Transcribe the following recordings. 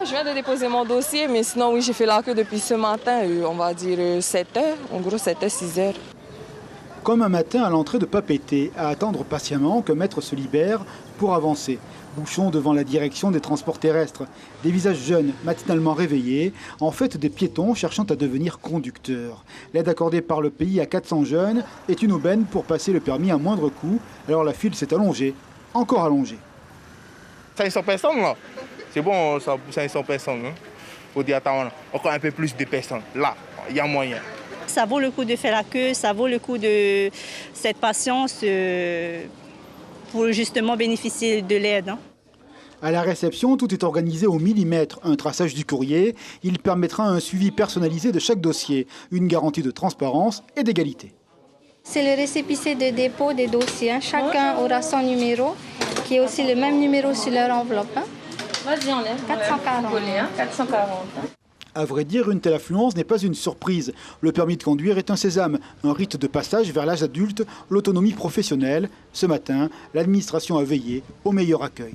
Je viens de déposer mon dossier, mais sinon, oui, j'ai fait la queue depuis ce matin, on va dire 7 heures, en gros 7 heures, 6 heures. Comme un matin à l'entrée de Papeete, à attendre patiemment que maître se libère pour avancer. Bouchons devant la direction des transports terrestres. Des visages jeunes, matinalement réveillés, en fait des piétons cherchant à devenir conducteurs. L'aide accordée par le pays à 400 jeunes est une aubaine pour passer le permis à moindre coût. Alors la file s'est allongée, encore allongée. 500 personnes là, c'est bon, ça, 500 personnes. Il faut dire attends, encore un peu plus de personnes. Là, il y a moyen. Ça vaut le coup de faire la queue, ça vaut le coup de cette patience pour justement bénéficier de l'aide. À la réception, tout est organisé au millimètre. Un traçage du courrier, il permettra un suivi personnalisé de chaque dossier, une garantie de transparence et d'égalité. C'est le récépissé de dépôt des dossiers. Chacun aura son numéro, qui est aussi le même numéro sur leur enveloppe. Vas-y, on lève. 440. 440. À vrai dire, une telle affluence n'est pas une surprise. Le permis de conduire est un sésame, un rite de passage vers l'âge adulte, l'autonomie professionnelle. Ce matin, l'administration a veillé au meilleur accueil.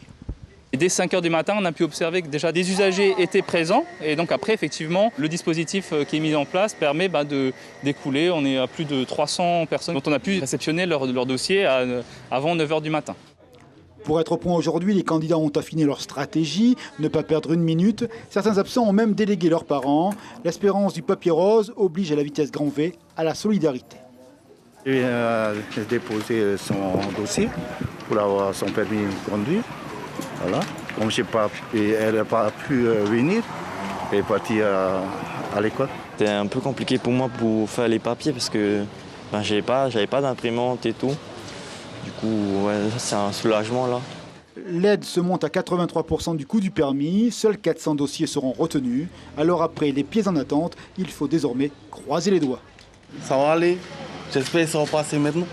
Et dès 5 h du matin, on a pu observer que déjà des usagers étaient présents. Et donc après, effectivement, le dispositif qui est mis en place permet d'écouler. On est à plus de 300 personnes dont on a pu réceptionner leur dossier avant 9 h du matin. Pour être au point aujourd'hui, les candidats ont affiné leur stratégie, ne pas perdre une minute. Certains absents ont même délégué leurs parents. L'espérance du papier rose oblige à la vitesse grand V, à la solidarité. Il vient déposer son dossier pour avoir son permis de conduire. Voilà. Comme elle n'a pas pu venir, elle est partie à l'école. C'était un peu compliqué pour moi pour faire les papiers parce que j'avais pas d'imprimante et tout. Du coup, ouais, c'est un soulagement là. L'aide se monte à 83% du coût du permis. Seuls 400 dossiers seront retenus. Alors après les pieds en attente, il faut désormais croiser les doigts. Ça va aller. J'espère que ça va passer maintenant.